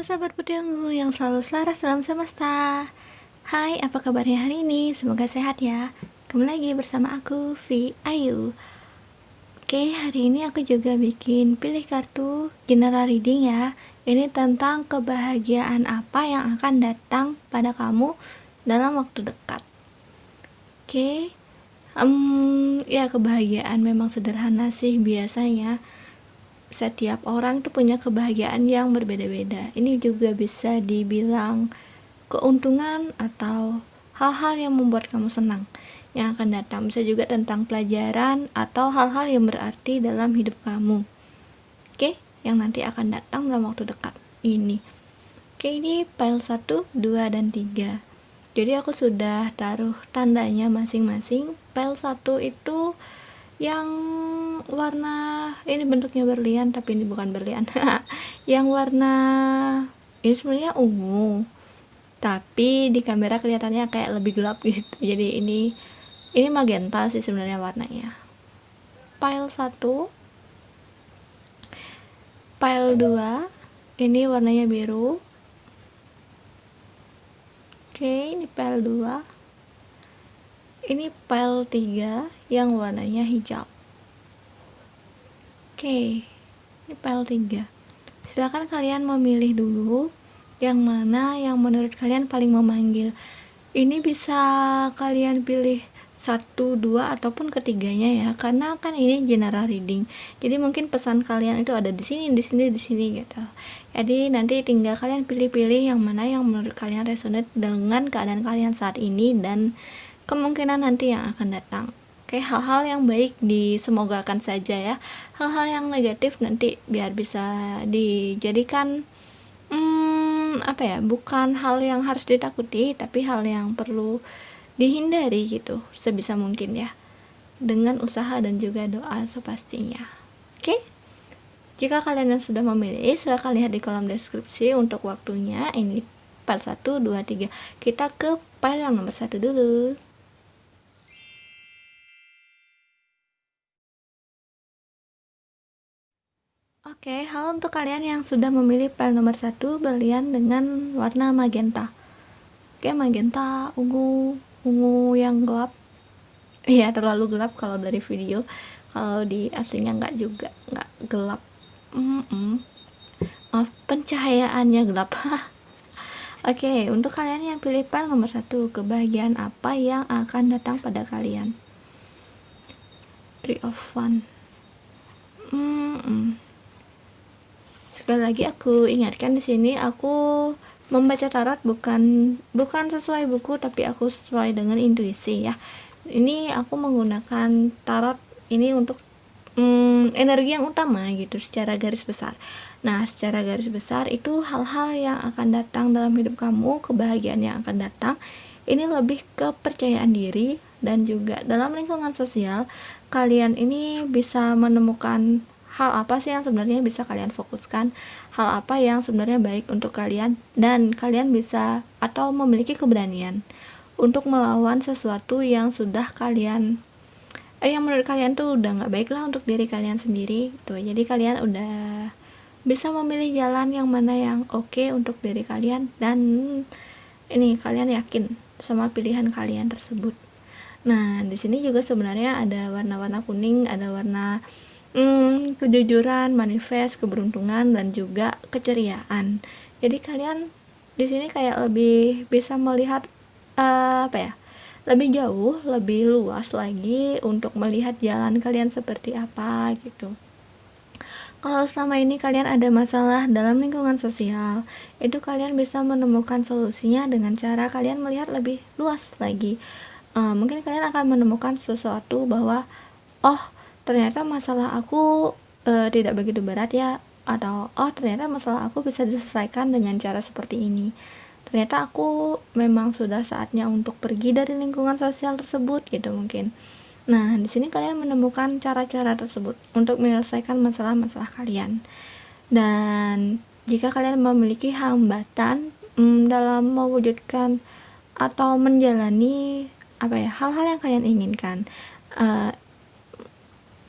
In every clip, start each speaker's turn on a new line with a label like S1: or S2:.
S1: sahabat Pedanggu yang selalu selaras dalam semesta. Hai, apa kabarnya hari ini? Semoga sehat ya. Kembali lagi bersama aku, V Ayu. Oke, hari ini aku juga bikin pilih kartu general reading ya. Ini tentang kebahagiaan apa yang akan datang pada kamu dalam waktu dekat. Oke, ya kebahagiaan memang sederhana sih biasanya. Setiap orang tuh punya kebahagiaan yang berbeda-beda. Ini juga bisa dibilang keuntungan atau hal-hal yang membuat kamu senang yang akan datang. Bisa juga tentang pelajaran atau hal-hal yang berarti dalam hidup kamu. Oke, yang nanti akan datang dalam waktu dekat ini. Oke, ini file 1, 2, dan 3. Jadi aku sudah taruh tandanya masing-masing. File 1 itu yang warna ini bentuknya berlian, tapi ini bukan berlian. Yang warna ini sebenarnya ungu, tapi di kamera kelihatannya kayak lebih gelap gitu. Jadi ini magenta sih sebenarnya warnanya. File 1, file 2 ini warnanya biru. Oke, ini file 2. Ini file 3 yang warnanya hijau. Oke, ini file 3. Silakan kalian memilih dulu yang mana yang menurut kalian paling memanggil. Ini bisa kalian pilih 1, 2 ataupun ketiganya ya, karena kan ini general reading. Jadi mungkin pesan kalian itu ada di sini gitu. Jadi nanti tinggal kalian pilih-pilih yang mana yang menurut kalian resonate dengan keadaan kalian saat ini dan kemungkinan nanti yang akan datang. Oke, hal-hal yang baik disemogakan saja ya. Hal-hal yang negatif nanti biar bisa dijadikan bukan hal yang harus ditakuti, tapi hal yang perlu dihindari gitu sebisa mungkin ya, dengan usaha dan juga doa sepastinya. Oke, jika kalian yang sudah memilih, silahkan lihat di kolom deskripsi untuk waktunya. Ini file 1, 2, 3. Kita ke file yang nomor 1 dulu. Oke, halo untuk kalian yang sudah memilih file nomor 1 berlian dengan warna magenta. Oke, magenta ungu yang gelap. Iya, terlalu gelap kalau dari video. Kalau di aslinya nggak gelap. Maaf, pencahayaannya gelap. Oke, untuk kalian yang pilih file nomor 1, kebahagiaan apa yang akan datang pada kalian? 3 of Wands. Sekali lagi aku ingatkan, di sini aku membaca tarot bukan sesuai buku, tapi aku sesuai dengan intuisi ya. Ini aku menggunakan tarot ini untuk energi yang utama gitu secara garis besar. Nah, secara garis besar itu hal-hal yang akan datang dalam hidup kamu, kebahagiaan yang akan datang ini lebih ke kepercayaan diri, dan juga dalam lingkungan sosial kalian ini bisa menemukan hal apa sih yang sebenarnya bisa kalian fokuskan, hal apa yang sebenarnya baik untuk kalian, dan kalian bisa atau memiliki keberanian untuk melawan sesuatu yang sudah kalian yang menurut kalian tuh udah gak baik lah untuk diri kalian sendiri tuh. Jadi kalian udah bisa memilih jalan yang mana yang oke untuk diri kalian, dan ini kalian yakin sama pilihan kalian tersebut. Nah, di sini juga sebenarnya ada warna-warna kuning, ada warna kejujuran, manifest, keberuntungan, dan juga keceriaan. Jadi kalian di sini kayak lebih bisa melihat lebih jauh, lebih luas lagi untuk melihat jalan kalian seperti apa gitu. Kalau selama ini kalian ada masalah dalam lingkungan sosial, itu kalian bisa menemukan solusinya dengan cara kalian melihat lebih luas lagi. Mungkin kalian akan menemukan sesuatu bahwa ternyata masalah aku tidak begitu berat ya, atau ternyata masalah aku bisa diselesaikan dengan cara seperti ini. Ternyata aku memang sudah saatnya untuk pergi dari lingkungan sosial tersebut gitu mungkin. Nah, di sini kalian menemukan cara-cara tersebut untuk menyelesaikan masalah-masalah kalian. Dan jika kalian memiliki hambatan dalam mewujudkan atau menjalani hal-hal yang kalian inginkan,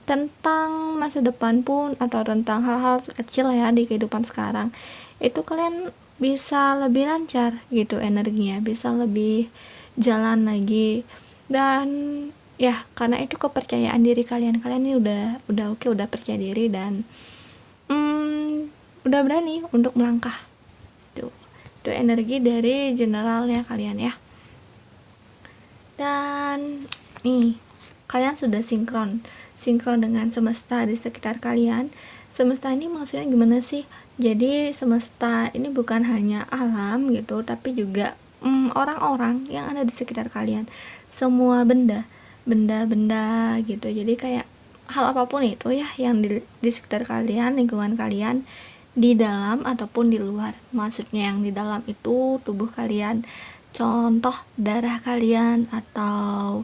S1: tentang masa depan pun atau tentang hal-hal kecil ya di kehidupan sekarang, itu kalian bisa lebih lancar gitu energinya, bisa lebih jalan lagi. Dan ya karena itu kepercayaan diri kalian ini udah oke, udah percaya diri dan udah berani untuk melangkah. Itu energi dari generalnya kalian ya. Dan nih, kalian sudah sinkron dengan semesta di sekitar kalian. Semesta ini maksudnya gimana sih? Jadi semesta ini bukan hanya alam gitu, tapi juga orang-orang yang ada di sekitar kalian. Semua benda gitu. Jadi kayak hal apapun itu ya yang di sekitar kalian, lingkungan kalian, di dalam ataupun di luar. Maksudnya yang di dalam itu tubuh kalian, contoh darah kalian atau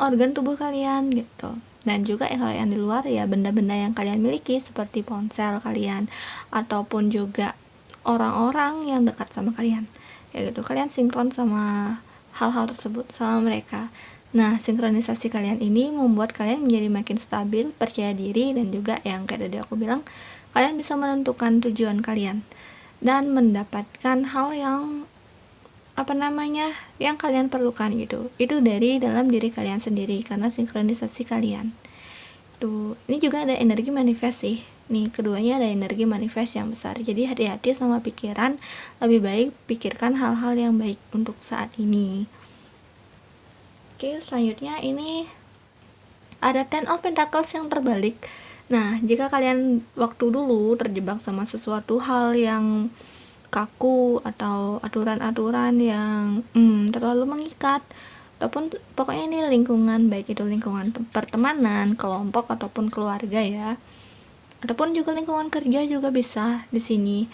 S1: organ tubuh kalian gitu. Dan juga kalau yang di luar ya benda-benda yang kalian miliki seperti ponsel kalian ataupun juga orang-orang yang dekat sama kalian ya gitu. Kalian sinkron sama hal-hal tersebut, sama mereka. Nah, sinkronisasi kalian ini membuat kalian menjadi makin stabil, percaya diri, dan juga yang kayak tadi aku bilang, kalian bisa menentukan tujuan kalian dan mendapatkan hal yang yang kalian perlukan gitu. Itu dari dalam diri kalian sendiri karena sinkronisasi kalian. Tuh, ini juga ada energi manifest sih. Nih, keduanya ada energi manifest yang besar. Jadi hati-hati sama pikiran, lebih baik pikirkan hal-hal yang baik untuk saat ini. Oke, selanjutnya ini ada Ten of Pentacles yang terbalik. Nah, jika kalian waktu dulu terjebak sama sesuatu hal yang kaku atau aturan-aturan yang terlalu mengikat, ataupun pokoknya ini lingkungan, baik itu lingkungan pertemanan, kelompok ataupun keluarga ya, ataupun juga lingkungan kerja juga bisa di sini.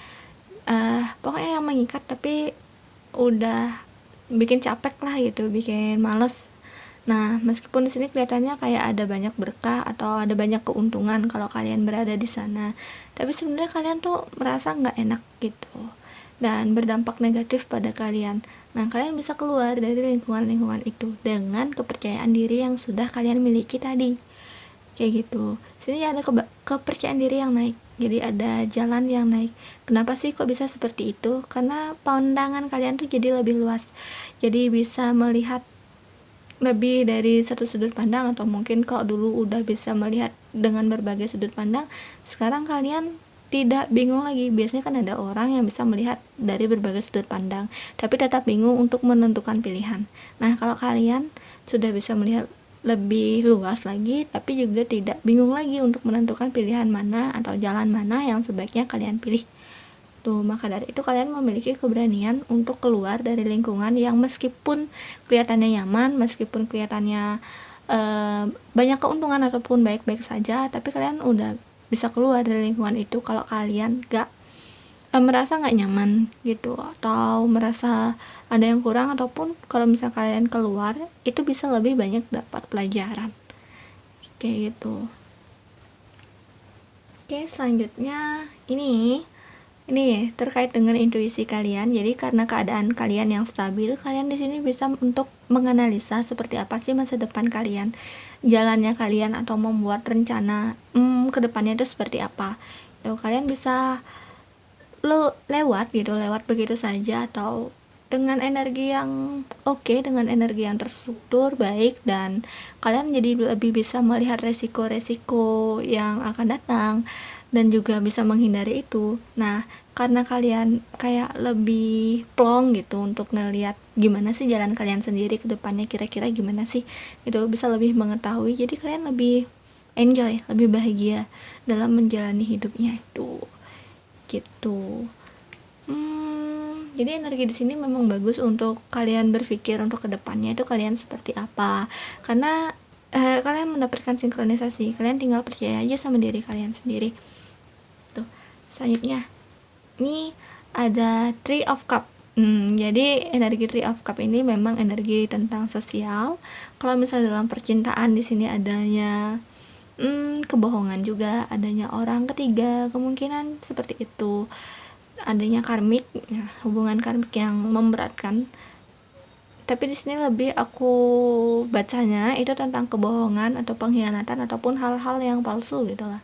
S1: Pokoknya yang mengikat tapi udah bikin capek lah gitu, bikin males. Nah, meskipun di sini kelihatannya kayak ada banyak berkah atau ada banyak keuntungan kalau kalian berada di sana, tapi sebenarnya kalian tuh merasa nggak enak gitu dan berdampak negatif pada kalian. Nah, kalian bisa keluar dari lingkungan-lingkungan itu dengan kepercayaan diri yang sudah kalian miliki tadi. Kayak gitu. Sini ada kepercayaan diri yang naik. Jadi ada jalan yang naik. Kenapa sih kok bisa seperti itu? Karena pandangan kalian tuh jadi lebih luas. Jadi bisa melihat lebih dari satu sudut pandang, atau mungkin kalau dulu udah bisa melihat dengan berbagai sudut pandang, sekarang kalian tidak bingung lagi. Biasanya kan ada orang yang bisa melihat dari berbagai sudut pandang tapi tetap bingung untuk menentukan pilihan. Nah, kalau kalian sudah bisa melihat lebih luas lagi tapi juga tidak bingung lagi untuk menentukan pilihan mana atau jalan mana yang sebaiknya kalian pilih. Tuh, maka dari itu kalian memiliki keberanian untuk keluar dari lingkungan yang meskipun kelihatannya nyaman, meskipun kelihatannya banyak keuntungan ataupun baik-baik saja, tapi kalian udah bisa keluar dari lingkungan itu kalau kalian gak merasa gak nyaman gitu, atau merasa ada yang kurang, ataupun kalau misalnya kalian keluar itu bisa lebih banyak dapat pelajaran kayak gitu. Oke, selanjutnya ini terkait dengan intuisi kalian. Jadi karena keadaan kalian yang stabil, kalian di sini bisa untuk menganalisa seperti apa sih masa depan kalian, jalannya kalian, atau membuat rencana ke depannya itu seperti apa. Kalian bisa lewat begitu saja, atau dengan energi yang oke, dengan energi yang terstruktur baik, dan kalian jadi lebih bisa melihat resiko-resiko yang akan datang dan juga bisa menghindari itu. Nah, karena kalian kayak lebih plong gitu untuk ngelihat gimana sih jalan kalian sendiri ke depannya, kira-kira gimana sih, itu bisa lebih mengetahui. Jadi kalian lebih enjoy, lebih bahagia dalam menjalani hidupnya itu gitu. Jadi energi di sini memang bagus untuk kalian berpikir untuk kedepannya itu kalian seperti apa, karena kalian mendapatkan sinkronisasi. Kalian tinggal percaya aja sama diri kalian sendiri. Tuh, selanjutnya ini ada Three of Cup. Jadi energi Three of Cup ini memang energi tentang sosial. Kalau misalnya dalam percintaan di sini adanya kebohongan juga, adanya orang ketiga, kemungkinan seperti itu, adanya karmik, hubungan karmik yang memberatkan. Tapi di sini lebih aku bacanya itu tentang kebohongan atau pengkhianatan ataupun hal-hal yang palsu gitulah.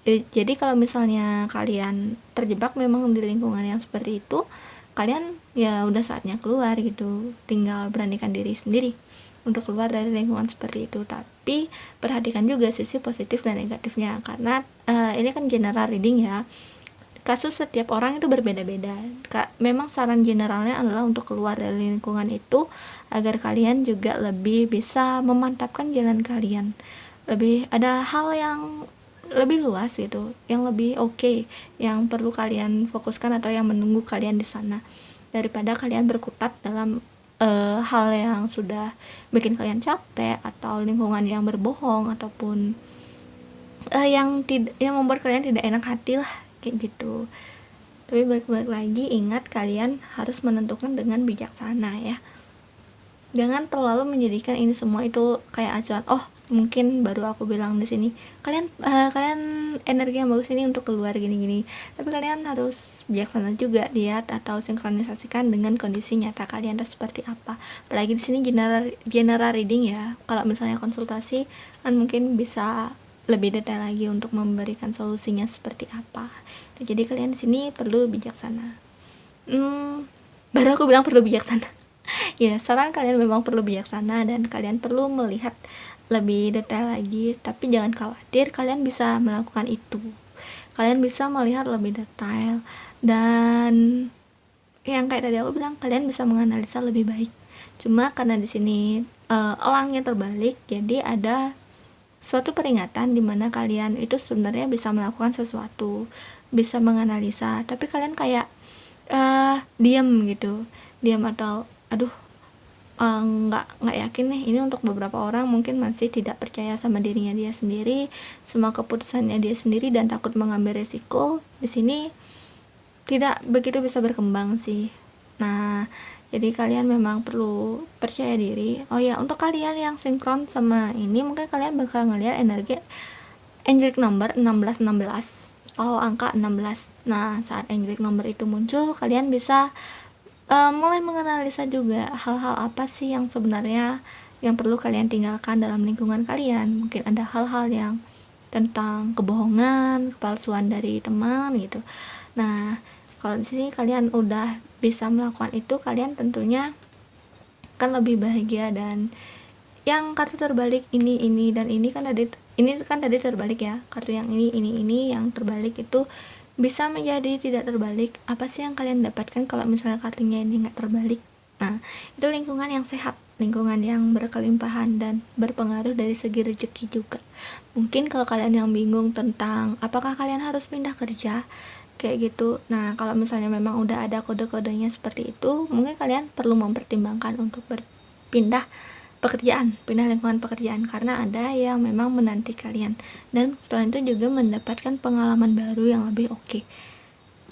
S1: Jadi kalau misalnya kalian terjebak memang di lingkungan yang seperti itu, kalian ya udah saatnya keluar gitu, tinggal beranikan diri sendiri untuk keluar dari lingkungan seperti itu. Tapi perhatikan juga sisi positif dan negatifnya, karena ini kan general reading ya, kasus setiap orang itu berbeda-beda. Memang saran generalnya adalah untuk keluar dari lingkungan itu agar kalian juga lebih bisa memantapkan jalan kalian, lebih ada hal yang lebih luas gitu, yang lebih oke, yang perlu kalian fokuskan atau yang menunggu kalian di sana, daripada kalian berkutat dalam hal yang sudah bikin kalian capek, atau lingkungan yang berbohong, ataupun yang membuat kalian tidak enak hati lah, kayak gitu. Tapi balik lagi, ingat kalian harus menentukan dengan bijaksana ya. Jangan terlalu menjadikan ini semua itu kayak acuan. Oh, mungkin baru aku bilang di sini, kalian energi yang bagus ini untuk keluar gini-gini. Tapi kalian harus bijaksana juga, lihat atau sinkronisasikan dengan kondisi nyata kalian seperti apa. Apalagi di sini general reading ya. Kalau misalnya konsultasi kan mungkin bisa lebih detail lagi untuk memberikan solusinya seperti apa. Jadi kalian di sini perlu bijaksana. Baru aku bilang perlu bijaksana. Ya, saran kalian memang perlu bijaksana dan kalian perlu melihat lebih detail lagi, tapi jangan khawatir, kalian bisa melakukan itu. Kalian bisa melihat lebih detail, dan yang kayak tadi aku bilang, kalian bisa menganalisa lebih baik. Cuma karena di sini elangnya terbalik, jadi ada suatu peringatan di mana kalian itu sebenarnya bisa melakukan sesuatu, bisa menganalisa, tapi kalian kayak diam gitu, diam atau aduh, nggak yakin nih. Ini untuk beberapa orang mungkin masih tidak percaya sama dirinya dia sendiri, sama keputusannya dia sendiri, dan takut mengambil resiko. Di sini tidak begitu bisa berkembang sih. Nah, jadi kalian memang perlu percaya diri. Oh ya, untuk kalian yang sinkron sama ini, mungkin kalian bakal ngeliat energi angelic number 1616 atau angka 16. Nah, saat angelic number itu muncul, kalian bisa mulai menganalisa juga hal-hal apa sih yang sebenarnya yang perlu kalian tinggalkan dalam lingkungan kalian. Mungkin ada hal-hal yang tentang kebohongan, kepalsuan dari teman gitu. Nah, kalau di sini kalian udah bisa melakukan itu, kalian tentunya kan lebih bahagia. Dan yang kartu terbalik ini dan ini kan tadi terbalik ya. Kartu yang ini yang terbalik itu bisa menjadi tidak terbalik. Apa sih yang kalian dapatkan kalau misalnya kartunya ini nggak terbalik? Nah, itu lingkungan yang sehat, lingkungan yang berkelimpahan dan berpengaruh dari segi rezeki juga. Mungkin kalau kalian yang bingung tentang apakah kalian harus pindah kerja kayak gitu, nah kalau misalnya memang udah ada kode-kodenya seperti itu, mungkin kalian perlu mempertimbangkan untuk berpindah pekerjaan, pindah lingkungan pekerjaan, karena ada yang memang menanti kalian, dan setelah itu juga mendapatkan pengalaman baru yang lebih oke.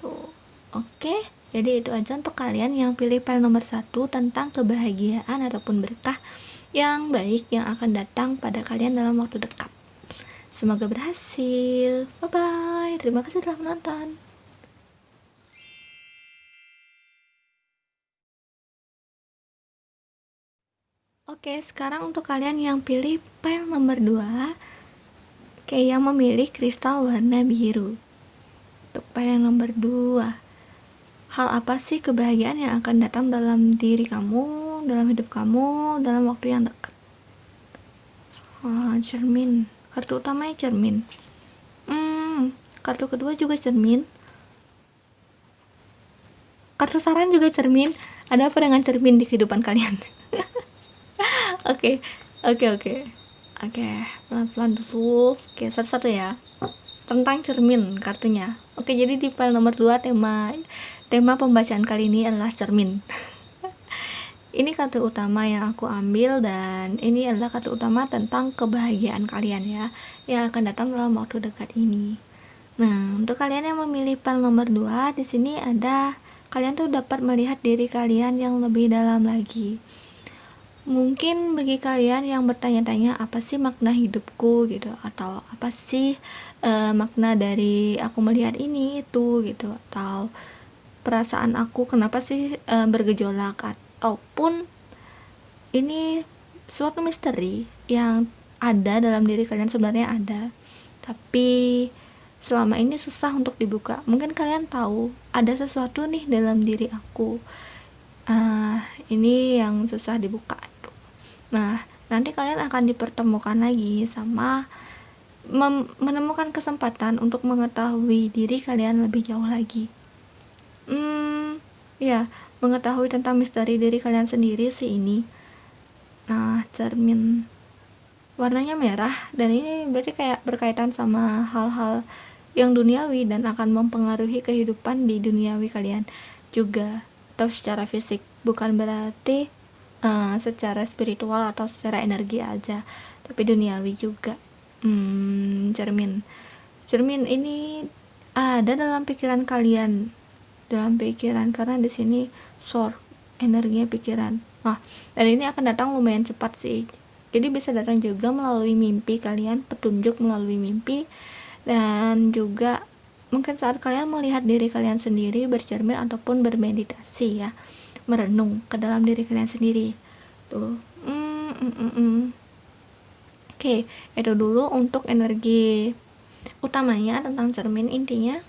S1: Tuh, oke. Jadi itu aja untuk kalian yang pilih file nomor 1 tentang kebahagiaan ataupun berkah yang baik yang akan datang pada kalian dalam waktu dekat. Semoga berhasil. Bye bye. Terima kasih telah menonton. Oke, sekarang untuk kalian yang pilih file nomor 2, kayak yang memilih kristal warna biru. Untuk file yang nomor 2, hal apa sih kebahagiaan yang akan datang dalam diri kamu, dalam hidup kamu, dalam waktu yang dekat? Cermin. Kartu utamanya cermin. Kartu kedua juga cermin. Kartu saran juga cermin. Ada apa dengan cermin di kehidupan kalian? Oke, pelan-pelan dulu. Oke, satu-satu ya. Tentang cermin kartunya. Oke, jadi di file nomor 2 tema pembacaan kali ini adalah cermin. Ini kartu utama yang aku ambil, dan ini adalah kartu utama tentang kebahagiaan kalian ya, yang akan datang dalam waktu dekat ini. Nah, untuk kalian yang memilih file nomor 2, di sini ada kalian tuh dapat melihat diri kalian yang lebih dalam lagi. Mungkin bagi kalian yang bertanya-tanya apa sih makna hidupku gitu, atau apa sih makna dari aku melihat ini itu gitu, atau perasaan aku kenapa sih bergejolak, ataupun ini suatu misteri yang ada dalam diri kalian, sebenarnya ada, tapi selama ini susah untuk dibuka. Mungkin kalian tahu ada sesuatu nih dalam diri aku, ini yang susah dibuka. Nah, nanti kalian akan dipertemukan lagi sama menemukan kesempatan untuk mengetahui diri kalian lebih jauh lagi. Ya, mengetahui tentang misteri diri kalian sendiri sih ini. Nah, cermin warnanya merah, dan ini berarti kayak berkaitan sama hal-hal yang duniawi dan akan mempengaruhi kehidupan di duniawi kalian juga, atau secara fisik, bukan berarti secara spiritual atau secara energi aja, tapi duniawi juga. Cermin ini ada dalam pikiran kalian, karena di sini source energinya pikiran. Dan ini akan datang lumayan cepat sih, jadi bisa datang juga melalui mimpi kalian, petunjuk melalui mimpi, dan juga mungkin saat kalian melihat diri kalian sendiri bercermin ataupun bermeditasi ya, merenung ke dalam diri kalian sendiri tuh. Oke, itu dulu untuk energi utamanya tentang cermin. Intinya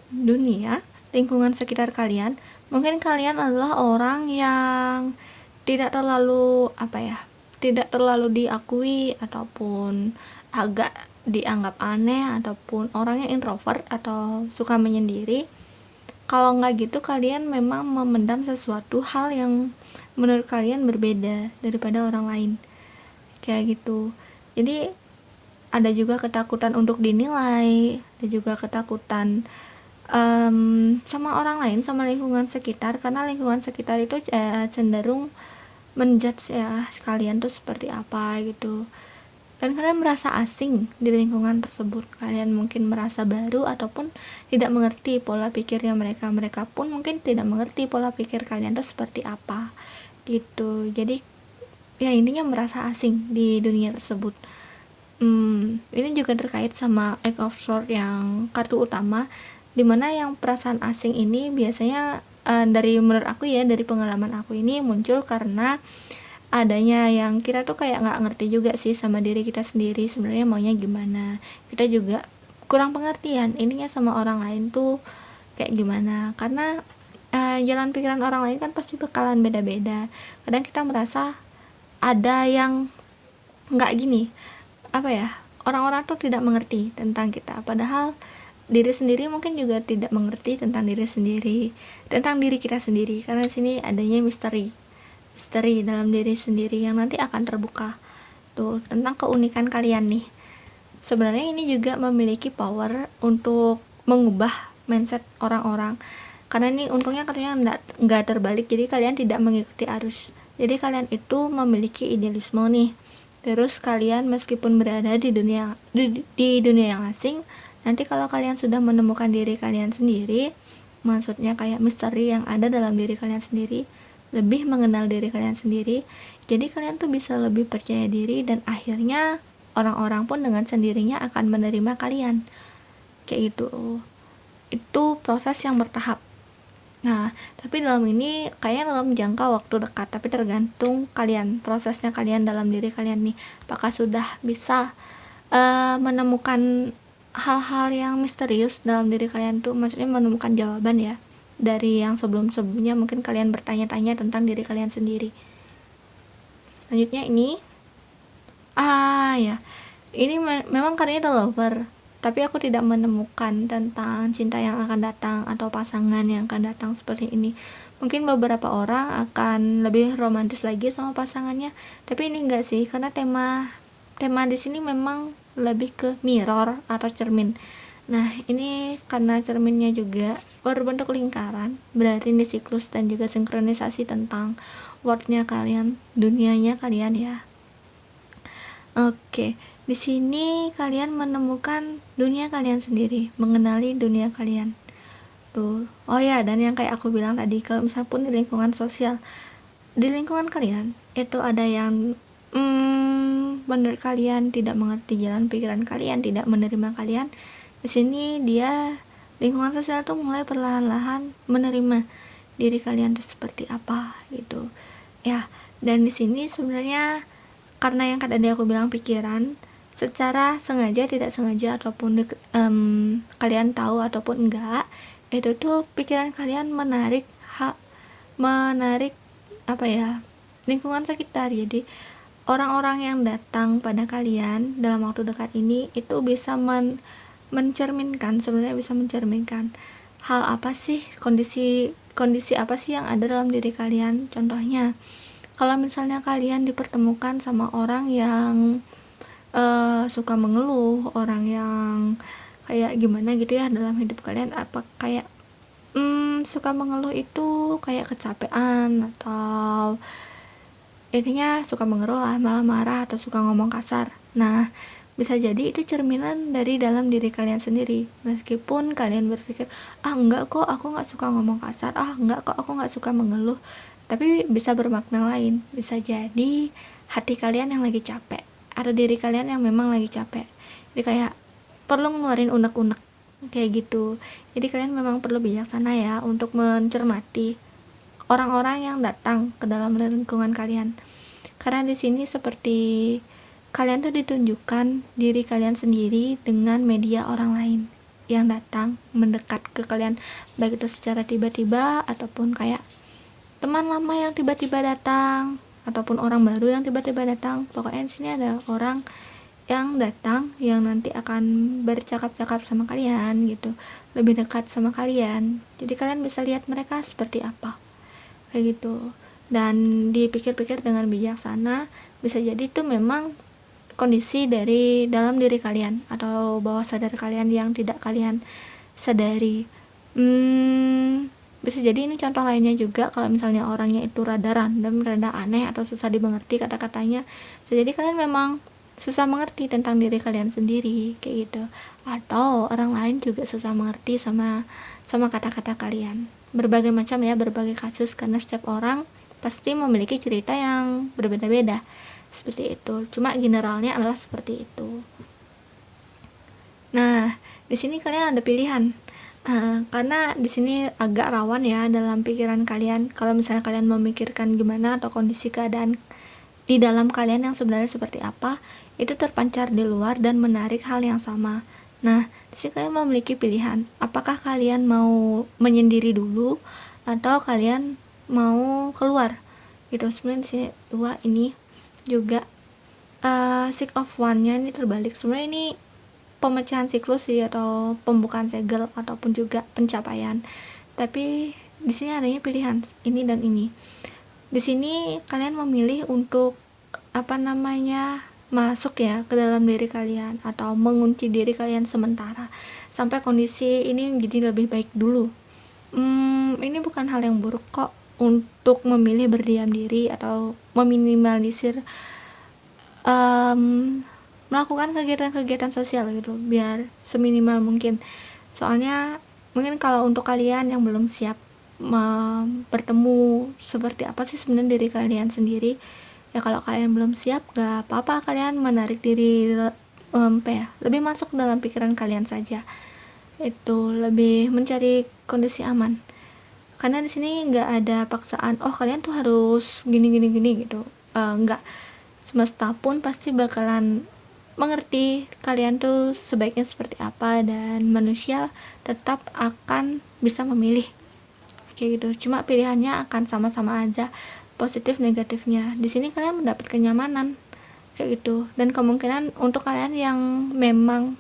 S1: dunia, lingkungan sekitar kalian. Mungkin kalian adalah orang yang tidak terlalu diakui ataupun agak dianggap aneh, ataupun orang yang introvert atau suka menyendiri. Kalau nggak gitu, kalian memang memendam sesuatu hal yang menurut kalian berbeda daripada orang lain, kayak gitu. Jadi ada juga ketakutan untuk dinilai, ada juga ketakutan sama orang lain, sama lingkungan sekitar, karena lingkungan sekitar itu cenderung menjudge ya kalian tuh seperti apa gitu, dan kalian merasa asing di lingkungan tersebut. Kalian mungkin merasa baru ataupun tidak mengerti pola pikirnya mereka pun mungkin tidak mengerti pola pikir kalian tuh seperti apa gitu. Jadi ya intinya merasa asing di dunia tersebut. Ini juga terkait sama Eight of Swords yang kartu utama, dimana yang perasaan asing ini biasanya menurut aku ya, dari pengalaman aku ini muncul karena adanya yang kita tuh kayak nggak ngerti juga sih sama diri kita sendiri sebenarnya maunya gimana. Kita juga kurang pengertian ininya sama orang lain tuh kayak gimana, karena jalan pikiran orang lain kan pasti bakalan beda-beda. Kadang kita merasa ada yang nggak gini, orang-orang tuh tidak mengerti tentang kita, padahal diri sendiri mungkin juga tidak mengerti tentang diri sendiri, tentang diri kita sendiri, karena di sini adanya misteri dalam diri sendiri yang nanti akan terbuka tuh tentang keunikan kalian nih. Sebenarnya ini juga memiliki power untuk mengubah mindset orang-orang, karena ini untungnya katanya nggak terbalik, jadi kalian tidak mengikuti arus. Jadi kalian itu memiliki idealisme nih, terus kalian meskipun berada di dunia yang asing, nanti kalau kalian sudah menemukan diri kalian sendiri, maksudnya kayak misteri yang ada dalam diri kalian sendiri, lebih mengenal diri kalian sendiri, jadi kalian tuh bisa lebih percaya diri, dan akhirnya orang-orang pun dengan sendirinya akan menerima kalian kayak gitu. Itu proses yang bertahap. Nah, tapi dalam ini kayaknya dalam jangka waktu dekat, tapi tergantung kalian, prosesnya kalian dalam diri kalian nih, apakah sudah bisa menemukan hal-hal yang misterius dalam diri kalian tuh, maksudnya menemukan jawaban ya dari yang sebelum-sebelumnya mungkin kalian bertanya-tanya tentang diri kalian sendiri. Selanjutnya ini ini memang karyanya The Lover, tapi aku tidak menemukan tentang cinta yang akan datang atau pasangan yang akan datang seperti ini. Mungkin beberapa orang akan lebih romantis lagi sama pasangannya, tapi ini enggak sih, karena tema di sini memang lebih ke mirror atau cermin. Nah, ini karena cerminnya juga berbentuk lingkaran, berarti ini siklus dan juga sinkronisasi tentang world-nya kalian, dunianya kalian ya. Oke, di sini kalian menemukan dunia kalian sendiri, mengenali dunia kalian. Tuh. Oh ya, dan yang kayak aku bilang tadi, kalau misalnya pun di lingkungan sosial, di lingkungan kalian itu ada yang menurut kalian tidak mengerti jalan pikiran kalian, tidak menerima kalian. Di sini dia lingkungan sosial tuh mulai perlahan-lahan menerima diri kalian tuh seperti apa gitu. Ya, dan di sini sebenarnya karena yang tadi aku bilang pikiran, secara sengaja tidak sengaja ataupun kalian tahu ataupun enggak, itu tuh pikiran kalian menarik apa ya, lingkungan sekitar. Jadi orang-orang yang datang pada kalian dalam waktu dekat ini itu bisa sebenarnya bisa mencerminkan hal apa sih, kondisi apa sih yang ada dalam diri kalian. Contohnya, kalau misalnya kalian dipertemukan sama orang yang suka mengeluh, orang yang kayak gimana gitu ya dalam hidup kalian, apa kayak suka mengeluh itu kayak kecapean atau intinya suka mengeluh lah, malah marah atau suka ngomong kasar. Nah, bisa jadi itu cerminan dari dalam diri kalian sendiri. Meskipun kalian berpikir, enggak kok aku nggak suka ngomong kasar, enggak kok aku nggak suka mengeluh, tapi bisa bermakna lain. Bisa jadi hati kalian yang lagi capek, atau diri kalian yang memang lagi capek, jadi kayak perlu ngeluarin unek-unek kayak gitu. Jadi kalian memang perlu bijaksana ya untuk mencermati orang-orang yang datang ke dalam lingkungan kalian, karena di sini seperti kalian tuh ditunjukkan diri kalian sendiri dengan media orang lain yang datang mendekat ke kalian, baik itu secara tiba-tiba ataupun kayak teman lama yang tiba-tiba datang ataupun orang baru yang tiba-tiba datang. Pokoknya di sini ada orang yang datang yang nanti akan bercakap-cakap sama kalian gitu, lebih dekat sama kalian. Jadi kalian bisa lihat mereka seperti apa kayak gitu, dan dipikir-pikir dengan bijaksana. Bisa jadi itu memang kondisi dari dalam diri kalian atau bawah sadar kalian yang tidak kalian sadari. Bisa jadi ini contoh lainnya juga, kalau misalnya orangnya itu rada random, rada aneh atau susah dimengerti kata-katanya, bisa jadi kalian memang susah mengerti tentang diri kalian sendiri kayak gitu, atau orang lain juga susah mengerti sama kata-kata kalian. Berbagai macam ya, berbagai kasus, karena setiap orang pasti memiliki cerita yang berbeda-beda seperti itu. Cuma generalnya adalah seperti itu. Nah, di sini kalian ada pilihan. Karena di sini agak rawan ya dalam pikiran kalian, kalau misalnya kalian memikirkan gimana atau kondisi keadaan di dalam kalian yang sebenarnya seperti apa, itu terpancar di luar dan menarik hal yang sama. Nah, di sini kalian memiliki pilihan, apakah kalian mau menyendiri dulu atau kalian mau keluar gitu. Sebenarnya di sini dua ini juga six of one-nya ini terbalik. Sebenarnya ini pemecahan siklus sih, atau pembukaan segel ataupun juga pencapaian. Tapi di sini adanya pilihan ini dan ini. Di sini kalian memilih untuk masuk ya ke dalam diri kalian atau mengunci diri kalian sementara sampai kondisi ini menjadi lebih baik dulu. Ini bukan hal yang buruk kok untuk memilih berdiam diri atau meminimalisir melakukan kegiatan-kegiatan sosial gitu, biar seminimal mungkin. Soalnya mungkin kalau untuk kalian yang belum siap bertemu seperti apa sih sebenarnya diri kalian sendiri, ya kalau kalian belum siap gak apa-apa, kalian menarik diri lebih masuk dalam pikiran kalian saja, itu lebih mencari kondisi aman. Karena di sini nggak ada paksaan, kalian tuh harus gini gitu, nggak. Semesta pun pasti bakalan mengerti kalian tuh sebaiknya seperti apa, dan manusia tetap akan bisa memilih kayak gitu. Cuma pilihannya akan sama-sama aja, positif negatifnya. Di sini kalian mendapat kenyamanan kayak gitu, dan kemungkinan untuk kalian yang memang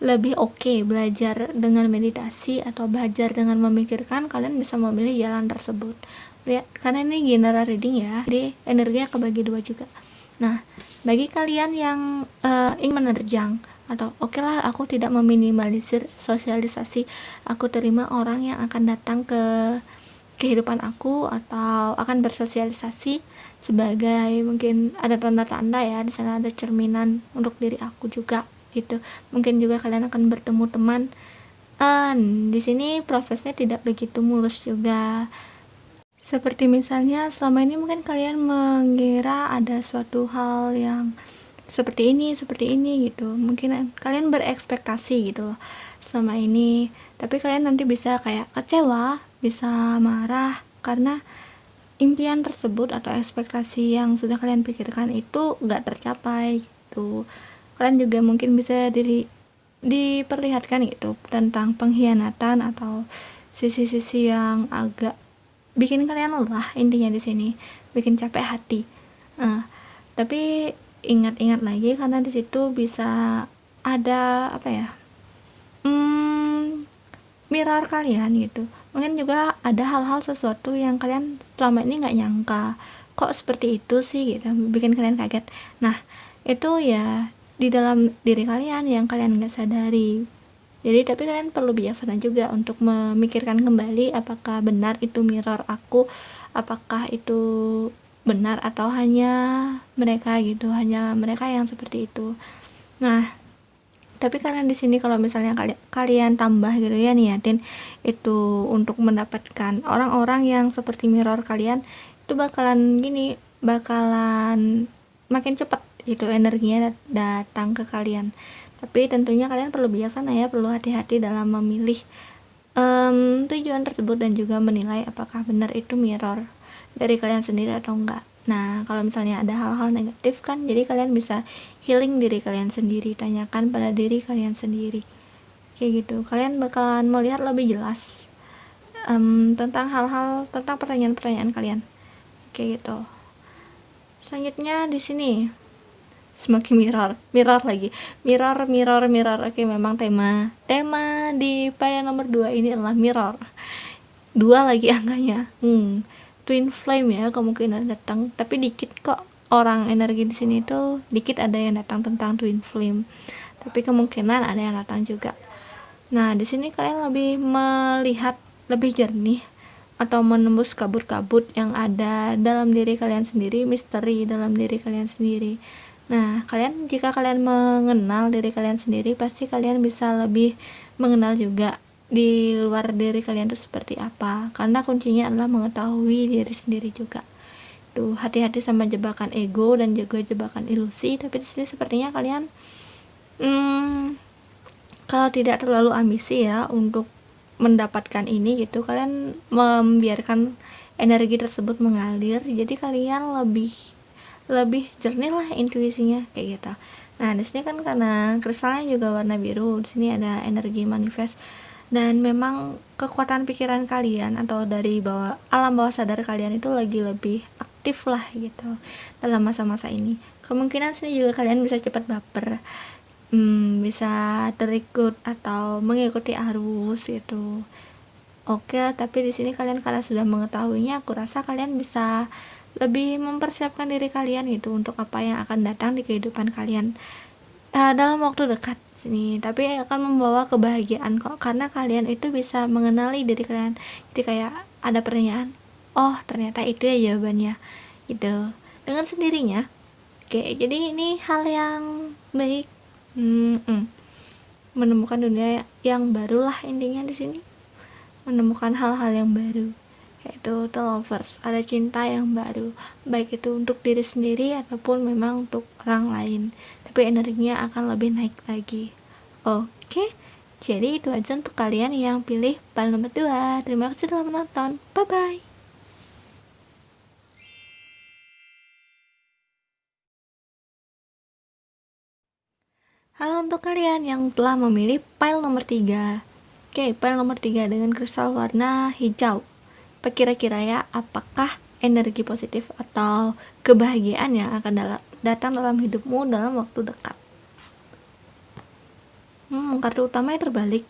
S1: lebih oke belajar dengan meditasi atau belajar dengan memikirkan, kalian bisa memilih jalan tersebut. Lihat, karena ini general reading ya, jadi energinya kebagi dua juga. Nah, bagi kalian yang ingin menerjang atau oke lah aku tidak meminimalisir sosialisasi, aku terima orang yang akan datang ke kehidupan aku atau akan bersosialisasi sebagai mungkin ada tanda-tanda ya, di sana ada cerminan untuk diri aku juga gitu. Mungkin juga kalian akan bertemu teman. Di sini prosesnya tidak begitu mulus juga. Seperti misalnya selama ini mungkin kalian mengira ada suatu hal yang seperti ini gitu. Mungkin kalian berekspektasi gitu loh selama ini, tapi kalian nanti bisa kayak kecewa, bisa marah karena impian tersebut atau ekspektasi yang sudah kalian pikirkan itu gak tercapai gitu. Kalian juga mungkin bisa diperlihatkan gitu tentang pengkhianatan atau sisi-sisi yang agak bikin kalian lelah, intinya di sini bikin capek hati. Tapi ingat-ingat lagi, karena di situ bisa ada apa ya, mirror kalian gitu. Mungkin juga ada hal-hal sesuatu yang kalian selama ini nggak nyangka kok seperti itu sih gitu, bikin kalian kaget. Nah, itu ya di dalam diri kalian yang kalian nggak sadari. Jadi tapi kalian perlu bijaksana juga untuk memikirkan kembali apakah benar itu mirror aku, apakah itu benar atau hanya mereka gitu, hanya mereka yang seperti itu. Nah, tapi karena di sini kalau misalnya kalian tambah gitu ya, niatin itu untuk mendapatkan orang-orang yang seperti mirror kalian, itu bakalan makin cepat itu energinya datang ke kalian. Tapi tentunya kalian perlu bijaksana ya, perlu hati-hati dalam memilih tujuan tersebut dan juga menilai apakah benar itu mirror dari kalian sendiri atau enggak. Nah, kalau misalnya ada hal-hal negatif kan, jadi kalian bisa healing diri kalian sendiri, tanyakan pada diri kalian sendiri, kayak gitu. Kalian bakalan melihat lebih jelas tentang hal-hal, tentang pertanyaan-pertanyaan kalian, kayak gitu. Selanjutnya di sini semakin mirror lagi, mirror. Oke, memang tema di pada nomor 2 ini adalah mirror. 2 lagi angkanya. Twin flame ya kemungkinan datang, tapi dikit kok orang energi di sini tuh, dikit ada yang datang tentang twin flame, tapi kemungkinan ada yang datang juga. Nah, di sini kalian lebih melihat lebih jernih atau menembus kabut-kabut yang ada dalam diri kalian sendiri, misteri dalam diri kalian sendiri. Nah, jika kalian mengenal diri kalian sendiri, pasti kalian bisa lebih mengenal juga di luar diri kalian itu seperti apa, karena kuncinya adalah mengetahui diri sendiri juga. Tuh, hati-hati sama jebakan ego dan juga jebakan ilusi. Tapi di sini sepertinya kalian kalau tidak terlalu ambisi ya untuk mendapatkan ini gitu, kalian membiarkan energi tersebut mengalir, jadi kalian lebih jernih lah intuisinya, kayak gitu. Nah, di sini kan karena kristalnya juga warna biru, di sini ada energi manifest, dan memang kekuatan pikiran kalian atau dari alam bawah sadar kalian itu lagi lebih aktif lah gitu dalam masa-masa ini. Kemungkinan sini juga kalian bisa cepat baper, bisa terikut atau mengikuti arus gitu. Oke, tapi di sini kalian karena sudah mengetahuinya, aku rasa kalian bisa lebih mempersiapkan diri kalian gitu untuk apa yang akan datang di kehidupan kalian dalam waktu dekat sini. Tapi akan membawa kebahagiaan kok, karena kalian itu bisa mengenali diri kalian. Jadi kayak ada pertanyaan, oh ternyata itu ya jawabannya gitu, dengan sendirinya. Oke, jadi ini hal yang baik. Menemukan dunia yang baru lah intinya di sini, menemukan hal-hal yang baru, yaitu the lovers, ada cinta yang baru, baik itu untuk diri sendiri ataupun memang untuk orang lain, tapi energinya akan lebih naik lagi. Oke, jadi itu aja untuk kalian yang pilih pile nomor 2. Terima kasih telah menonton, bye bye. Halo untuk kalian yang telah memilih pile nomor 3. Oke, pile nomor 3 dengan kristal warna hijau. Kira-kira ya, apakah energi positif atau kebahagiaan yang akan datang dalam hidupmu dalam waktu dekat? Kartu utamanya terbalik.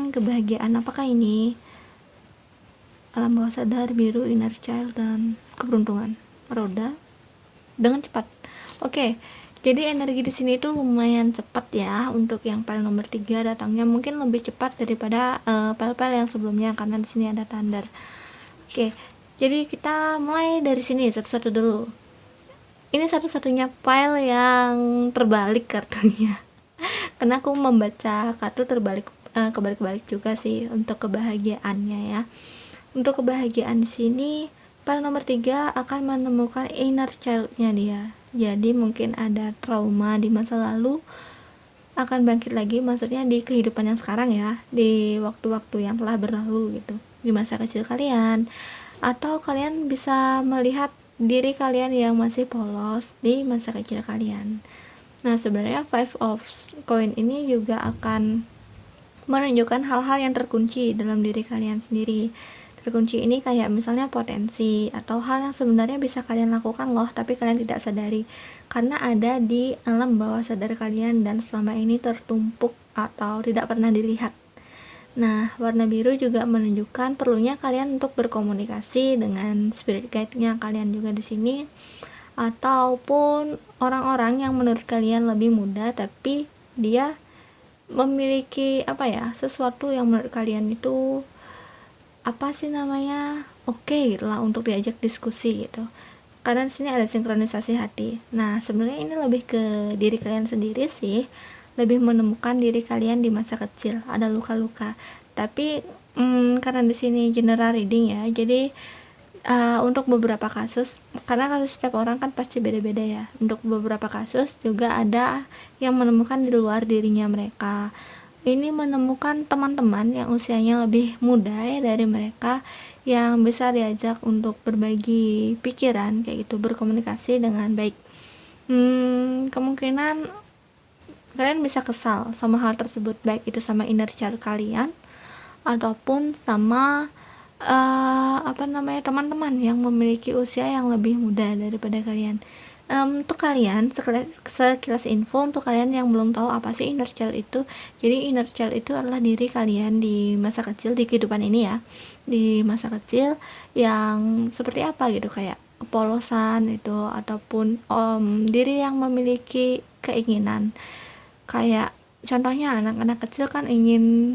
S1: Kebahagiaan apakah ini? Alam bawah sadar, biru, inner child, dan keberuntungan. Roda dengan cepat. Oke, jadi energi di sini itu lumayan cepat ya untuk yang pile nomor 3 datangnya, mungkin lebih cepat daripada pile-pile yang sebelumnya karena di sini ada thunder. Oke, jadi kita mulai dari sini satu-satu dulu. Ini satu-satunya pile yang terbalik kartunya. Karena aku membaca kartu terbalik, kebalik-balik juga sih untuk kebahagiaannya ya. Untuk kebahagiaan di sini, pile nomor 3 akan menemukan inner child-nya dia. Jadi mungkin ada trauma di masa lalu akan bangkit lagi, maksudnya di kehidupan yang sekarang ya, di waktu-waktu yang telah berlalu gitu, di masa kecil kalian, atau kalian bisa melihat diri kalian yang masih polos di masa kecil kalian. Nah, sebenarnya Five of Coin ini juga akan menunjukkan hal-hal yang terkunci dalam diri kalian sendiri. Terkunci ini kayak misalnya potensi atau hal yang sebenarnya bisa kalian lakukan loh, tapi kalian tidak sadari karena ada di alam bawah sadar kalian dan selama ini tertumpuk atau tidak pernah dilihat. Nah, warna biru juga menunjukkan perlunya kalian untuk berkomunikasi dengan spirit guide-nya kalian juga di sini, ataupun orang-orang yang menurut kalian lebih muda tapi dia memiliki sesuatu yang menurut kalian itu oke gitu lah untuk diajak diskusi gitu, karena di sini ada sinkronisasi hati. Nah, sebenarnya ini lebih ke diri kalian sendiri sih, lebih menemukan diri kalian di masa kecil, ada luka-luka. Tapi karena di sini general reading ya, jadi untuk beberapa kasus, karena kasus setiap orang kan pasti beda-beda ya, untuk beberapa kasus juga ada yang menemukan di luar dirinya mereka. Ini menemukan teman-teman yang usianya lebih muda ya dari mereka, yang bisa diajak untuk berbagi pikiran kayak gitu, berkomunikasi dengan baik. Kemungkinan kalian bisa kesal sama hal tersebut, baik itu sama inner child kalian ataupun sama teman-teman yang memiliki usia yang lebih muda daripada kalian. Untuk kalian sekilas info untuk kalian yang belum tahu apa sih inner child itu. Jadi inner child itu adalah diri kalian di masa kecil, di kehidupan ini ya, di masa kecil yang seperti apa gitu, kayak kepolosan itu, ataupun diri yang memiliki keinginan, kayak contohnya anak-anak kecil kan ini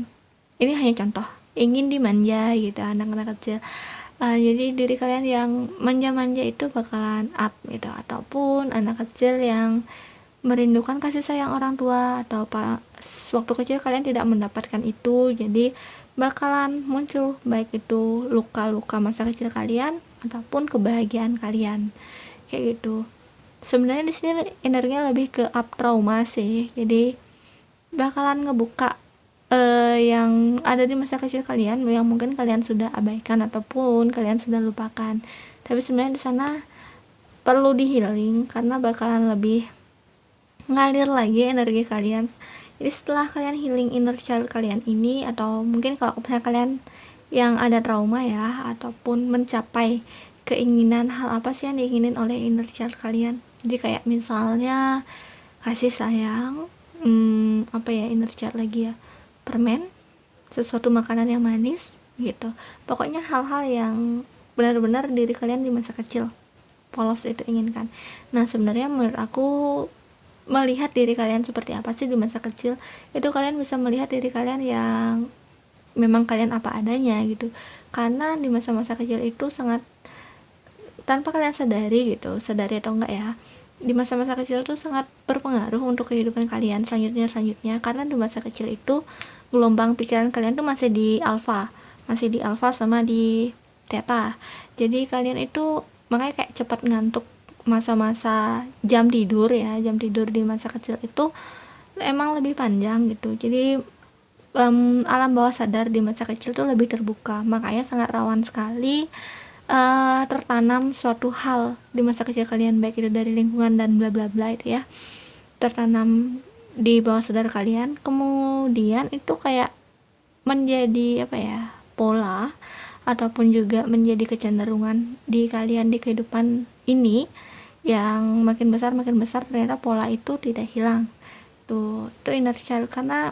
S1: hanya contoh, ingin dimanja gitu anak-anak kecil. Jadi diri kalian yang manja-manja itu bakalan up gitu, ataupun anak kecil yang merindukan kasih sayang orang tua, atau waktu kecil kalian tidak mendapatkan itu, jadi bakalan muncul baik itu luka-luka masa kecil kalian ataupun kebahagiaan kalian kayak gitu. Sebenarnya di sini energinya lebih ke up trauma sih, jadi bakalan ngebuka yang ada di masa kecil kalian yang mungkin kalian sudah abaikan ataupun kalian sudah lupakan, tapi sebenarnya di sana perlu di healing karena bakalan lebih ngalir lagi energi kalian. Jadi setelah kalian healing inner child kalian ini, atau mungkin kalau misalnya kalian yang ada trauma ya, ataupun mencapai keinginan, hal apa sih yang diinginin oleh inner child kalian, jadi kayak misalnya kasih sayang, inner child lagi ya, permen, sesuatu makanan yang manis gitu, pokoknya hal-hal yang benar-benar diri kalian di masa kecil polos itu inginkan. Nah, sebenarnya menurut aku melihat diri kalian seperti apa sih di masa kecil itu, kalian bisa melihat diri kalian yang memang kalian apa adanya gitu, karena di masa-masa kecil itu sangat tanpa kalian sadari atau enggak ya, di masa-masa kecil itu sangat berpengaruh untuk kehidupan kalian selanjutnya, karena di masa kecil itu gelombang pikiran kalian tuh masih di alfa sama di theta, jadi kalian itu makanya kayak cepat ngantuk. Masa-masa jam tidur di masa kecil itu emang lebih panjang gitu, jadi alam bawah sadar di masa kecil tuh lebih terbuka, makanya sangat rawan sekali tertanam suatu hal di masa kecil kalian, baik itu dari lingkungan dan bla bla bla itu ya, tertanam di bawah sadar kalian, kemudian itu kayak menjadi pola ataupun juga menjadi kecenderungan di kalian di kehidupan ini, yang makin besar ternyata pola itu tidak hilang. Itu inner child, karena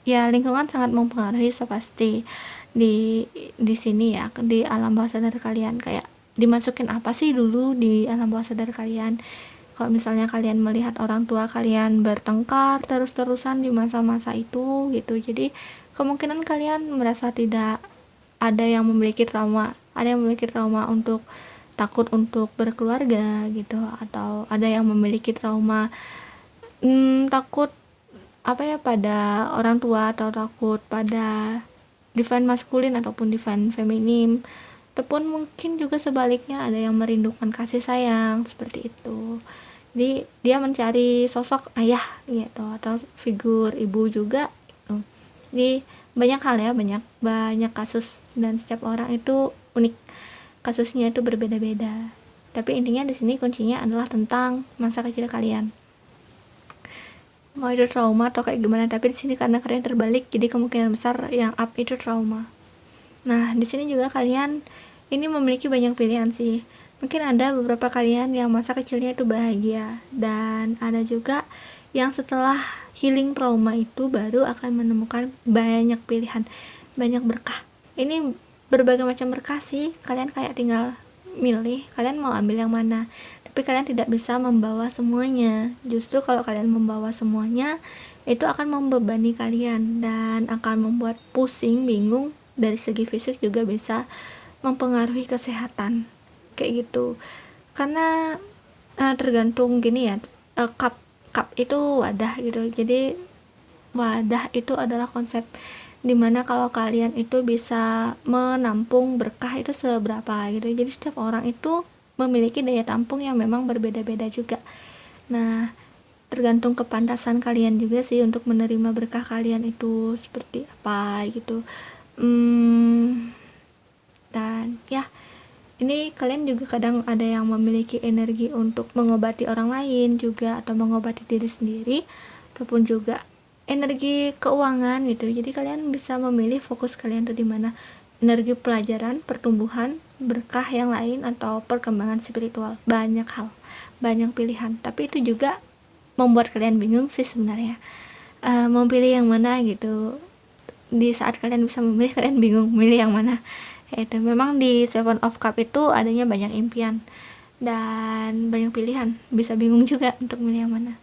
S1: ya lingkungan sangat mempengaruhi pasti di sini ya, di alam bawah sadar kalian, kayak dimasukin apa sih dulu di alam bawah sadar kalian. Kalau misalnya kalian melihat orang tua kalian bertengkar terus-terusan di masa-masa itu gitu, jadi kemungkinan kalian merasa tidak ada yang memiliki trauma untuk takut untuk berkeluarga gitu, atau ada yang memiliki trauma takut pada orang tua, atau takut pada divine maskulin ataupun divine feminim, ataupun mungkin juga sebaliknya ada yang merindukan kasih sayang seperti itu. Jadi dia mencari sosok ayah gitu, atau figur ibu juga gitu. Jadi banyak hal ya, banyak kasus, dan setiap orang itu unik, kasusnya itu berbeda-beda. Tapi intinya di sini kuncinya adalah tentang masa kecil kalian. mau itu trauma atau kayak gimana, tapi di sini karena kalian terbalik, jadi kemungkinan besar yang up itu trauma. Nah, di sini juga kalian ini memiliki banyak pilihan sih. Mungkin ada beberapa kalian yang masa kecilnya itu bahagia, dan ada juga yang setelah healing trauma itu baru akan menemukan banyak pilihan, banyak berkah. Ini berbagai macam berkah sih, kalian kayak tinggal milih kalian mau ambil yang mana, tapi kalian tidak bisa membawa semuanya. Justru kalau kalian membawa semuanya itu akan membebani kalian dan akan membuat pusing, bingung, dari segi fisik juga bisa mempengaruhi kesehatan kayak gitu. Karena tergantung gini ya, cup itu wadah gitu, jadi wadah itu adalah konsep dimana kalau kalian itu bisa menampung berkah itu seberapa gitu. Jadi setiap orang itu memiliki daya tampung yang memang berbeda-beda juga. Nah, tergantung kepantasan kalian juga sih untuk menerima berkah kalian itu seperti apa gitu. Dan ya, ini kalian juga kadang ada yang memiliki energi untuk mengobati orang lain juga, atau mengobati diri sendiri, ataupun juga energi keuangan gitu. Jadi kalian bisa memilih fokus kalian tuh di mana, energi pelajaran, pertumbuhan, berkah yang lain, atau perkembangan spiritual. Banyak hal, banyak pilihan, tapi itu juga membuat kalian bingung sih sebenarnya, mau pilih yang mana gitu. Di saat kalian bisa memilih, kalian bingung milih yang mana. Itu memang di Seven of Cup itu adanya banyak impian dan banyak pilihan, bisa bingung juga untuk milih yang mana.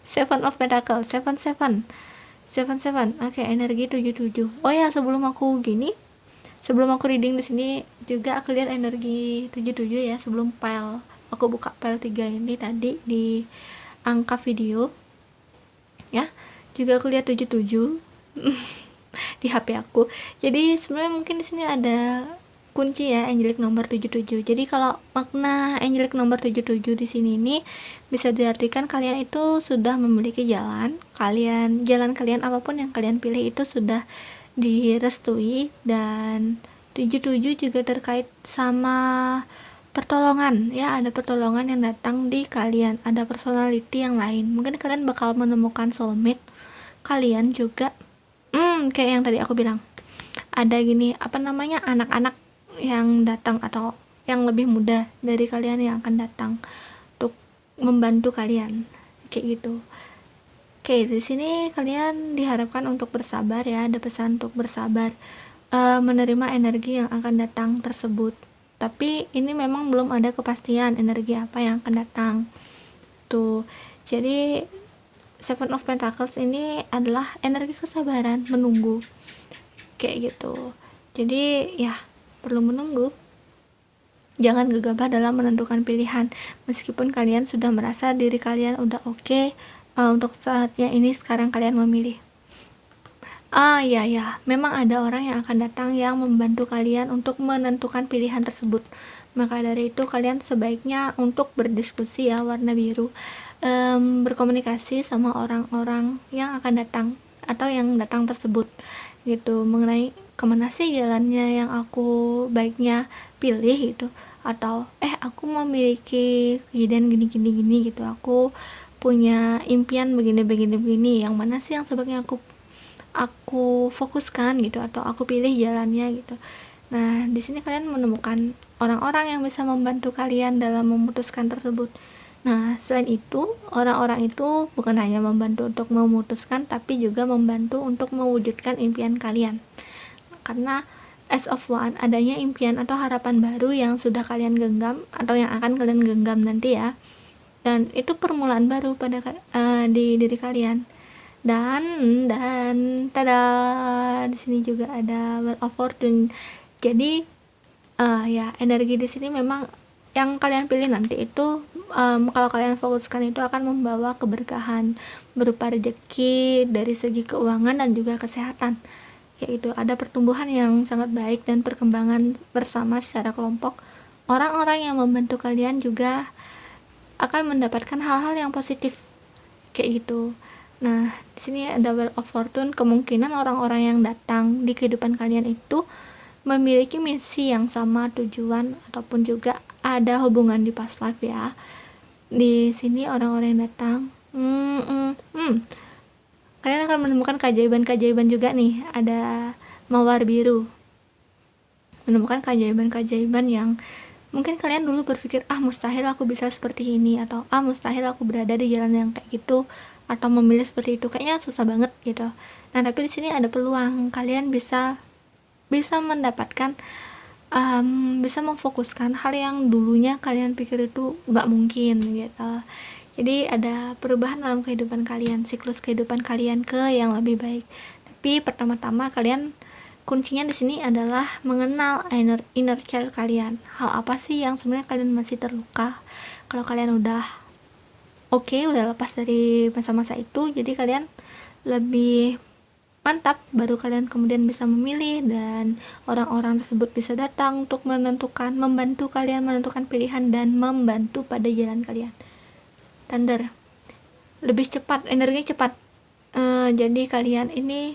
S1: Seven of Pentacles, seven. Oke, energi 77. Oh ya, sebelum aku reading di sini juga aku lihat energi 77 ya, sebelum pile aku buka pile 3 ini tadi di angka video ya, juga aku lihat 77 di HP aku. Jadi sebenarnya mungkin di sini ada kunci ya, angelic number 77. Jadi kalau makna angelic number 77 di sini ini bisa diartikan kalian itu sudah memiliki jalan kalian apapun yang kalian pilih itu sudah direstui. Dan 77 juga terkait sama pertolongan ya, ada pertolongan yang datang di kalian, ada personality yang lain. Mungkin kalian bakal menemukan soulmate kalian juga. Kayak yang tadi aku bilang, ada gini, anak-anak yang datang atau yang lebih muda dari kalian yang akan datang untuk membantu kalian kayak gitu. Oke, di sini kalian diharapkan untuk bersabar ya, ada pesan untuk bersabar, menerima energi yang akan datang tersebut. Tapi ini memang belum ada kepastian energi apa yang akan datang tuh. Jadi Seven of Pentacles ini adalah energi kesabaran, menunggu kayak gitu. Jadi ya, perlu menunggu, jangan gegabah dalam menentukan pilihan meskipun kalian sudah merasa diri kalian udah oke. Untuk saatnya ini sekarang kalian memilih. Ya, memang ada orang yang akan datang yang membantu kalian untuk menentukan pilihan tersebut. Maka dari itu kalian sebaiknya untuk berdiskusi ya, warna biru, berkomunikasi sama orang-orang yang akan datang atau yang datang tersebut gitu, mengenai kemana sih jalannya yang aku baiknya pilih gitu, atau aku memiliki kejadian gini gitu, aku punya impian begini, yang mana sih yang sebaiknya aku fokuskan gitu, atau aku pilih jalannya gitu. Nah, di sini kalian menemukan orang-orang yang bisa membantu kalian dalam memutuskan tersebut. Nah, selain itu, orang-orang itu bukan hanya membantu untuk memutuskan, tapi juga membantu untuk mewujudkan impian kalian. Karena as of one, adanya impian atau harapan baru yang sudah kalian genggam atau yang akan kalian genggam nanti ya. Dan itu permulaan baru pada di diri kalian. Dan tada, di sini juga ada Wheel of Fortune. Jadi ya, energi di sini memang yang kalian pilih nanti itu, kalau kalian fokuskan itu akan membawa keberkahan berupa rezeki dari segi keuangan dan juga kesehatan, yaitu ada pertumbuhan yang sangat baik dan perkembangan bersama secara kelompok. Orang-orang yang membantu kalian juga akan mendapatkan hal-hal yang positif kayak gitu. Nah, di sini ada Wheel of Fortune, kemungkinan orang-orang yang datang di kehidupan kalian itu memiliki misi yang sama, tujuan, ataupun juga ada hubungan di past life ya. Di sini orang-orang yang datang kalian akan menemukan keajaiban-keajaiban juga nih. Ada mawar biru, menemukan keajaiban-keajaiban yang mungkin kalian dulu berpikir, mustahil aku bisa seperti ini, atau mustahil aku berada di jalan yang kayak gitu, atau memilih seperti itu, kayaknya susah banget gitu. Nah, tapi di sini ada peluang kalian bisa mendapatkan, bisa memfokuskan hal yang dulunya kalian pikir itu nggak mungkin gitu. Jadi ada perubahan dalam kehidupan kalian, siklus kehidupan kalian ke yang lebih baik. Tapi pertama-tama kalian, kuncinya di sini adalah mengenal inner child kalian. Hal apa sih yang sebenarnya kalian masih terluka? Kalau kalian udah udah lepas dari masa-masa itu, jadi kalian lebih mantap, baru kalian kemudian bisa memilih, dan orang-orang tersebut bisa datang untuk membantu kalian menentukan pilihan dan membantu pada jalan kalian. Thunder, lebih cepat, energinya cepat. Jadi kalian ini,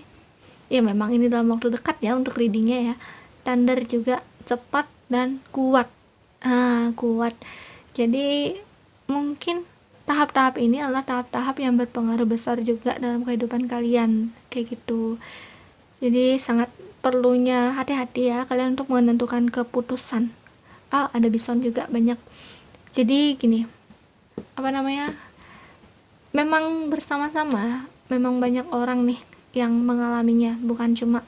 S1: ya memang ini dalam waktu dekat ya untuk readingnya ya. Thunder juga cepat dan kuat. Kuat. Jadi mungkin tahap-tahap ini adalah tahap-tahap yang berpengaruh besar juga dalam kehidupan kalian, kayak gitu. Jadi sangat perlunya hati-hati ya kalian untuk menentukan keputusan. Ada bison juga banyak. Jadi gini, memang bersama-sama, memang banyak orang nih yang mengalaminya, bukan cuma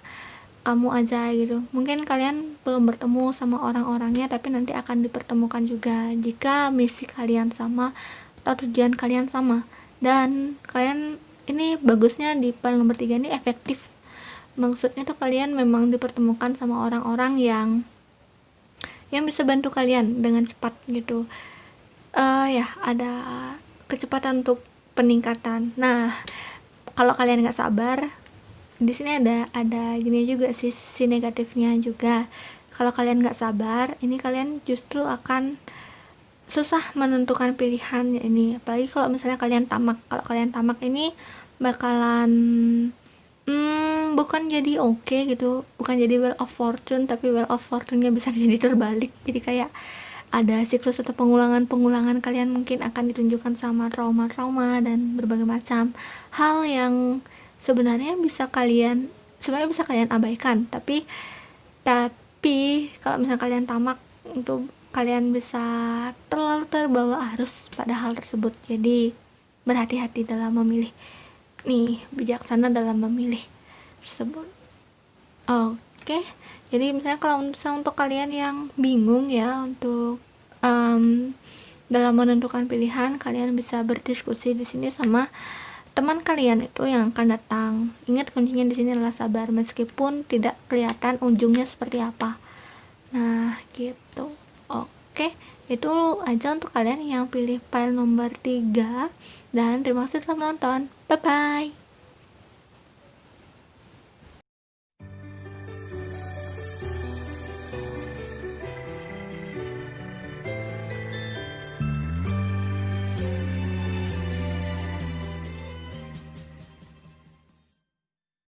S1: kamu aja gitu. Mungkin kalian belum bertemu sama orang-orangnya, tapi nanti akan dipertemukan juga jika misi kalian sama atau tujuan kalian sama. Dan kalian ini bagusnya di poin nomor 3 ini efektif. Maksudnya tuh kalian memang dipertemukan sama orang-orang yang bisa bantu kalian dengan cepat gitu. Ya ada kecepatan untuk peningkatan. Nah, kalau kalian nggak sabar, di sini ada gini juga sih, sisi negatifnya juga. Kalau kalian nggak sabar, ini kalian justru akan susah menentukan pilihan ini. Apalagi kalau misalnya kalian tamak. Kalau kalian tamak ini bakalan bukan jadi gitu, bukan jadi wheel of fortune, tapi wheel of fortune-nya bisa jadi terbalik. Jadi kayak ada siklus atau pengulangan kalian mungkin akan ditunjukkan sama trauma-trauma dan berbagai macam hal yang sebenarnya bisa kalian abaikan, tapi kalau misalnya kalian tamak, untuk kalian bisa terlalu terbawa arus pada hal tersebut. Jadi berhati-hati dalam memilih nih, bijaksana dalam memilih tersebut. Oke. Jadi misalnya kalau untuk kalian yang bingung ya untuk dalam menentukan pilihan, kalian bisa berdiskusi di sini sama teman kalian itu yang akan datang. Ingat, kuncinya di sini adalah sabar, meskipun tidak kelihatan ujungnya seperti apa. Nah, gitu. Oke, itu aja untuk kalian yang pilih file nomor 3, dan terima kasih telah menonton. Bye bye.